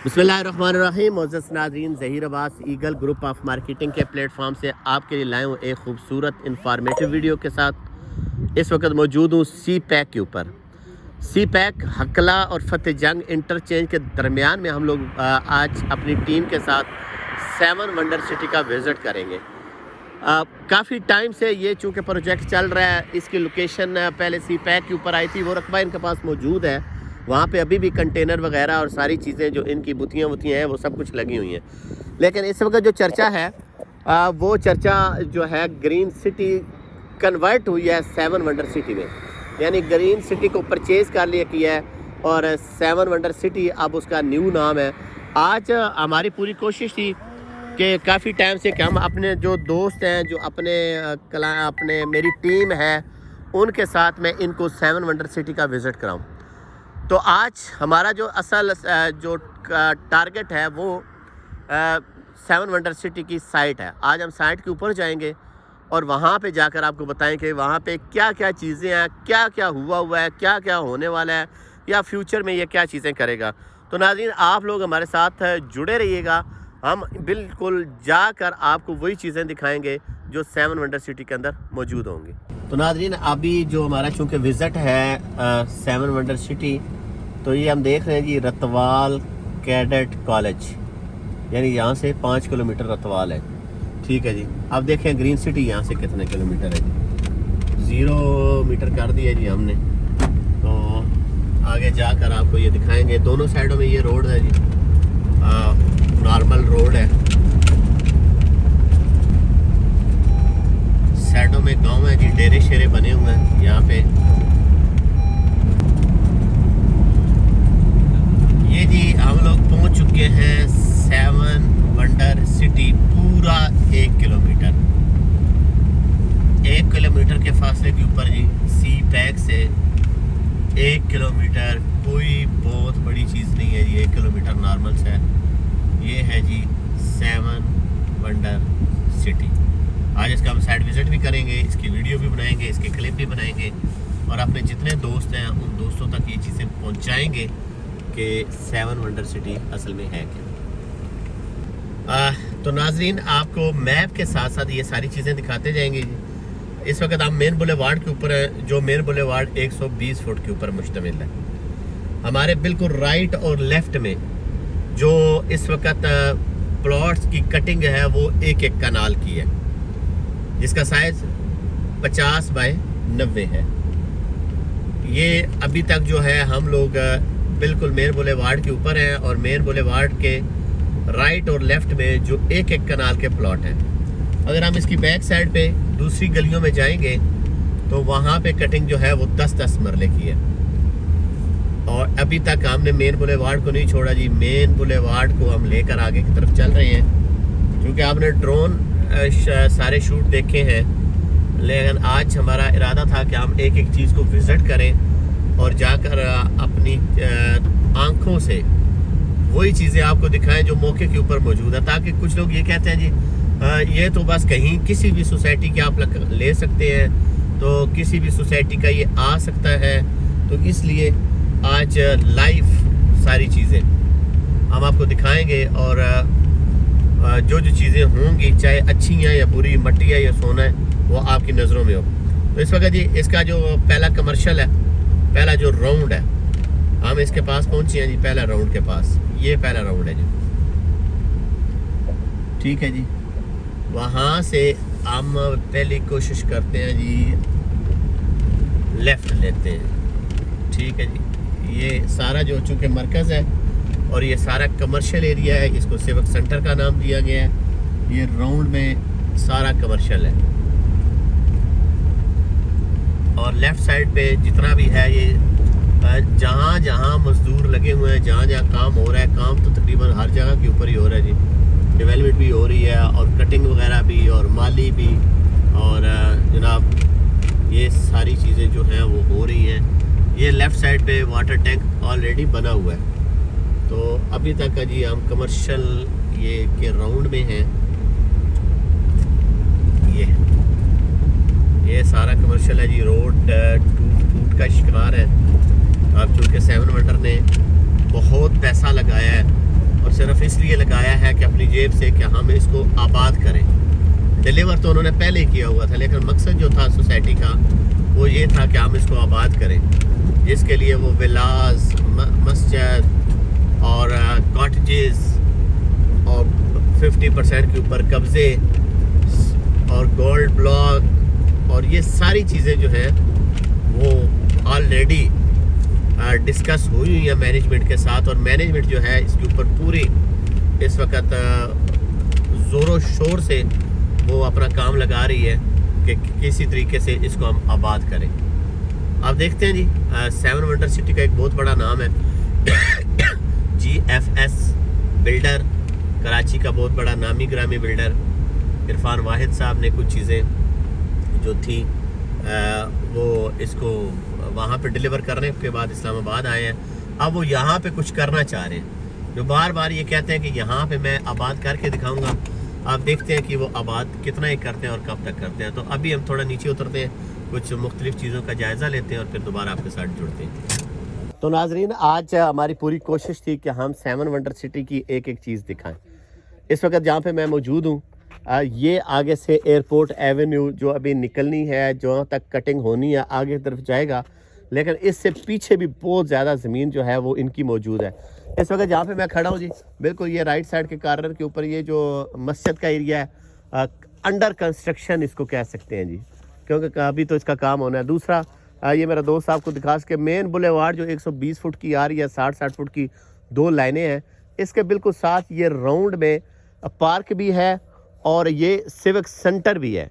बिस्मिल्लाहिर्रहमानिर्रहीम। मोअज़्ज़ज़ नाज़रीन, Zaheer Abbas eagle group of marketing के प्लेटफॉर्म से आपके लिए लाए हूँ एक खूबसूरत इंफॉर्मेटिव वीडियो के साथ। इस वक्त मौजूद हूँ सी पैक के ऊपर। सी पैक हकला और फतेह जंग इंटरचेंज के दरमियान में हम लोग आज अपनी टीम के साथ 7 वंडर सिटी का विज़िट करेंगे। काफ़ी टाइम से ये चूँकि प्रोजेक्ट चल रहा है, इसकी लोकेशन पहले सी पैक के ऊपर आई थी, वो रकबा इनके पास मौजूद है। वहाँ पे अभी भी कंटेनर वगैरह और सारी चीज़ें जो इनकी बुतियाँ हैं वो सब कुछ लगी हुई हैं। लेकिन इस वक्त जो चर्चा है वो चर्चा जो है ग्रीन सिटी कन्वर्ट हुई है 7 वंडर सिटी में, यानी ग्रीन सिटी को परचेज़ कर लिया किया है और 7 वंडर सिटी अब उसका न्यू नाम है। आज हमारी पूरी कोशिश थी कि काफ़ी टाइम से कि हम अपने जो दोस्त हैं, जो अपने मेरी टीम है, उनके साथ मैं इनको 7 वंडर सिटी का विज़िट कराऊं। तो आज हमारा जो असल जो टारगेट है वो 7 वंडर सिटी की साइट है। आज हम साइट के ऊपर जाएंगे और वहाँ पे जाकर आपको बताएं कि वहाँ पे क्या क्या चीज़ें हैं, क्या क्या हुआ है, क्या क्या होने वाला है, या फ्यूचर में ये क्या चीज़ें करेगा। तो नाज़रीन, आप लोग हमारे साथ जुड़े रहिएगा। हम बिल्कुल जाकर आपको वही चीज़ें दिखाएंगे जो 7 वंडर सिटी के अंदर मौजूद होंगी। तो नाज़रीन, अभी जो हमारा चूँकि विज़िट है 7 वंडर सिटी, तो ये हम देख रहे हैं जी रतवाल कैडेट कॉलेज, यानी यहाँ से 5 किलोमीटर रतवाल है। ठीक है जी। अब देखें ग्रीन सिटी यहाँ से कितने किलोमीटर है जी। 0 मीटर कर दिया जी हमने। तो आगे जाकर आपको ये दिखाएंगे। दोनों साइडों में ये रोड है जी, नॉर्मल रोड है। साइडों में गांव है जी, डेरे शेरे बने हुए हैं यहाँ पे। ये जी हम लोग पहुंच चुके हैं 7 वंडर सिटी। पूरा 1 किलोमीटर, 1 किलोमीटर के फासले के ऊपर जी सी पैक से 1 किलोमीटर कोई बहुत बड़ी चीज़ नहीं है जी। 1 किलोमीटर नॉर्मल से है। ये है जी 7 वंडर सिटी। आज इसका हम साइड विज़िट भी करेंगे, इसकी वीडियो भी बनाएंगे, इसके क्लिप भी बनाएंगे और अपने जितने दोस्त हैं उन दोस्तों तक ये चीज़ें पहुंचाएंगे कि 7 वंडर सिटी असल में है क्या। तो नाजरीन, आपको मैप के साथ साथ ये सारी चीज़ें दिखाते जाएंगे। इस वक्त हम मेन बुलेवार्ड के ऊपर है, जो मेन बुलेवार्ड 120 फुट के ऊपर मुश्तमिल है। हमारे बिल्कुल राइट और लेफ़्ट में जो इस वक्त प्लॉट्स की कटिंग है वो एक कनाल की है, जिसका साइज़ 50 बाय 90 है। ये अभी तक जो है हम लोग बिल्कुल मेन बुलेवार्ड के ऊपर हैं और मेन बुलेवार्ड के राइट और लेफ़्ट में जो एक कनाल के प्लॉट हैं। अगर हम इसकी बैक साइड पे दूसरी गलियों में जाएंगे तो वहाँ पे कटिंग जो है वो 10-10 मरले की है। और अभी तक हमने मेन बुलेवार्ड को नहीं छोड़ा जी। मेन बुलेवार्ड को हम लेकर आगे की तरफ चल रहे हैं, क्योंकि आपने ड्रोन सारे शूट देखे हैं। लेकिन आज हमारा इरादा था कि हम एक एक चीज़ को विज़िट करें और जाकर अपनी आँखों से वही चीज़ें आपको दिखाएं जो मौके के ऊपर मौजूद है। ताकि कुछ लोग ये कहते हैं जी ये तो बस कहीं किसी भी सोसाइटी के आप ले सकते हैं, तो किसी भी सोसाइटी का ये आ सकता है। तो इसलिए आज लाइव सारी चीज़ें हम आपको दिखाएंगे और जो जो चीज़ें होंगी, चाहे अच्छी हैं या बुरी, मट्टी है या सोना है, वो आपकी नज़रों में हो। तो इस वक्त जी इसका जो पहला कमर्शियल है, पहला जो राउंड है, हम इसके पास पहुंचे हैं जी। पहला राउंड के पास, ये पहला राउंड है जी। ठीक है जी। वहाँ से हम पहली कोशिश करते हैं जी, लेफ़्ट लेते हैं। ठीक है जी। ये सारा जो चूँकि मरकज़ है और ये सारा कमर्शियल एरिया है, इसको सिविक सेंटर का नाम दिया गया है। ये राउंड में सारा कमर्शियल है और लेफ़्ट साइड पे जितना भी है, ये जहाँ जहाँ मजदूर लगे हुए हैं, जहाँ जहाँ काम हो रहा है, काम तो तकरीबन हर जगह के ऊपर ही हो रहा है जी। डेवलपमेंट भी हो रही है और कटिंग वगैरह भी और माली भी, और जनाब ये सारी चीज़ें जो हैं वो हो रही हैं। ये लेफ़्ट साइड पे वाटर टैंक ऑलरेडी बना हुआ है। तो अभी तक का जी हम कमर्शियल ये के राउंड में हैं। ये सारा कमर्शियल है जी। रोड टूट का शिकार है। अब चूँकि 7 वंडर ने बहुत पैसा लगाया है और सिर्फ इसलिए लगाया है कि अपनी जेब से कि हम इसको आबाद करें। डिलीवर तो उन्होंने पहले ही किया हुआ था, लेकिन मकसद जो था सोसाइटी का वो ये था कि हम इसको आबाद करें, जिसके लिए वो विलास, मस्जिद और कॉटेजेस और 50% के ऊपर कब्ज़े और गोल्ड ब्लॉक और ये सारी चीज़ें जो है वो ऑलरेडी डिस्कस हुई हुई है मैनेजमेंट के साथ। और मैनेजमेंट जो है इसके ऊपर पूरी इस वक्त ज़ोरों शोर से वो अपना काम लगा रही है कि किसी तरीके से इसको हम आबाद करें। आप देखते हैं जी, 7 वंडर सिटी का एक बहुत बड़ा नाम है GFS बिल्डर, कराची का बहुत बड़ा नामी ग्रामी बिल्डर इरफान वाहिद साहब ने कुछ चीज़ें जो थी वो इसको वहाँ पे डिलीवर करने के बाद इस्लामाबाद आए हैं। अब वो यहाँ पे कुछ करना चाह रहे हैं, जो बार बार ये कहते हैं कि यहाँ पे मैं आबाद करके दिखाऊंगा। आप देखते हैं कि वो आबाद कितना ही करते हैं और कब तक करते हैं। तो अभी हम थोड़ा नीचे उतरते हैं, कुछ मुख्तलिफ चीज़ों का जायज़ा लेते हैं और फिर दोबारा आपके साथ जुड़ते हैं। तो नाजरीन, आज हमारी पूरी कोशिश थी कि हम 7 वंडर सिटी की एक एक चीज़ दिखाएं। इस वक्त जहाँ पे मैं मौजूद हूँ, ये आगे से एयरपोर्ट एवेन्यू जो अभी निकलनी है, जो तक कटिंग होनी है आगे की तरफ जाएगा, लेकिन इससे पीछे भी बहुत ज़्यादा ज़मीन जो है वो इनकी मौजूद है। इस वक्त जहाँ पे मैं खड़ा हूँ जी, बिल्कुल ये राइट साइड के कॉर्नर के ऊपर ये जो मस्जिद का एरिया है, अंडर कंस्ट्रक्शन इसको कह सकते हैं जी, क्योंकि अभी तो इसका काम होना है। दूसरा, ये मेरा दोस्त आपको दिखा सके, मेन बुलेवार्ड जो 120 फुट की आ रही है, 60-60 फुट की 2 लाइनें हैं, इसके बिल्कुल साथ ये राउंड में पार्क भी है और ये सिविक सेंटर भी है।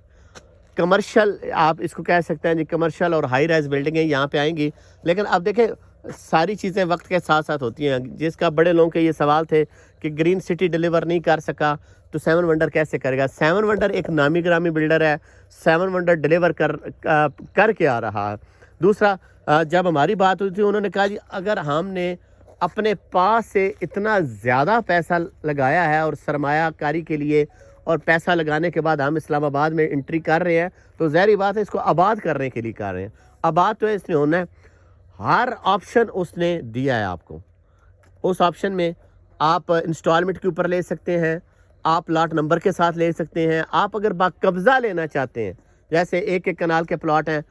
कमर्शियल आप इसको कह सकते हैं जी, कमर्शियल और हाई राइज बिल्डिंगें यहाँ पे आएंगी। लेकिन अब देखें, सारी चीज़ें वक्त के साथ साथ होती हैं। जिसका बड़े लोगों के ये सवाल थे कि ग्रीन सिटी डिलीवर नहीं कर सका तो 7 वंडर कैसे करेगा। 7 वंडर एक नामी ग्रामी बिल्डर है, 7 वंडर डिलीवर करके आ रहा है। दूसरा, जब हमारी बात हुई थी, उन्होंने कहा जी अगर हमने अपने पास से इतना ज़्यादा पैसा लगाया है और सरमायाकारी के लिए, और पैसा लगाने के बाद हम इस्लामाबाद में एंट्री कर रहे हैं, तो ज़ाहिर बात है इसको आबाद करने के लिए कर रहे हैं। आबाद तो इसने होना है। हर ऑप्शन उसने दिया है आपको। उस ऑप्शन में आप इंस्टॉलमेंट के ऊपर ले सकते हैं, आप लॉट नंबर के साथ ले सकते हैं, आप अगर बाकब्जा लेना चाहते हैं, जैसे एक एक कनाल के प्लॉट हैं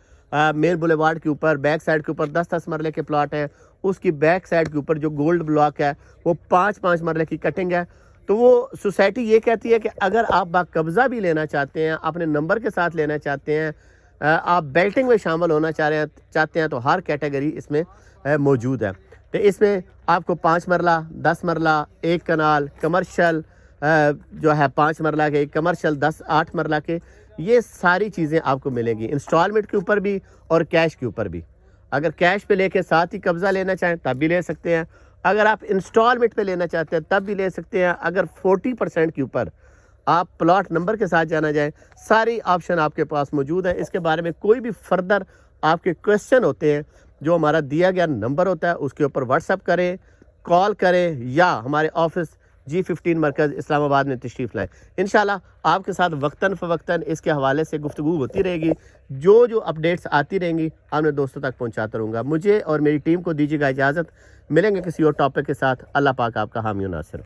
मेन बुलेवार्ड के ऊपर, बैक साइड के ऊपर 10-10 मरले के प्लॉट हैं, उसकी बैक साइड के ऊपर जो गोल्ड ब्लॉक है वो 5-5 मरले की कटिंग है। तो वो सोसाइटी ये कहती है कि अगर आप बाकब्जा भी लेना चाहते हैं, अपने नंबर के साथ लेना चाहते हैं, आप बेल्टिंग में शामिल होना चाहते हैं, तो हर कैटेगरी इसमें मौजूद है। तो इसमें आपको 5 मरला, 10 मरला, 1 कनाल, कमर्शियल जो है 5 मरला के, कमर्शियल 10-8 मरला के, ये सारी चीज़ें आपको मिलेंगी इंस्टॉलमेंट के ऊपर भी और कैश के ऊपर भी। अगर कैश पे लेके साथ ही कब्ज़ा लेना चाहें तब भी ले सकते हैं, अगर आप इंस्टॉलमेंट पे लेना चाहते हैं तब भी ले सकते हैं। अगर 40% के ऊपर आप प्लॉट नंबर के साथ जाना जाए, सारी ऑप्शन आपके पास मौजूद है। इसके बारे में कोई भी फर्दर आपके क्वेश्चन होते हैं, जो हमारा दिया गया नंबर होता है उसके ऊपर व्हाट्सअप करें, कॉल करें, या हमारे ऑफिस G15 मरकज़ इस्लामाबाद में तशरीफ़ लाएँ। इंशाल्लाह आपके साथ वक्तन फ़वक्तन इसके हवाले से गुफ्तगू होती रहेगी। जो अपडेट्स आती रहेंगी अपने दोस्तों तक पहुँचाता रहूँगा। मुझे और मेरी टीम को दीजिएगा इजाज़त। मिलेंगे किसी और टॉपिक के साथ। अल्लाह पाक आपका हामी नासिर।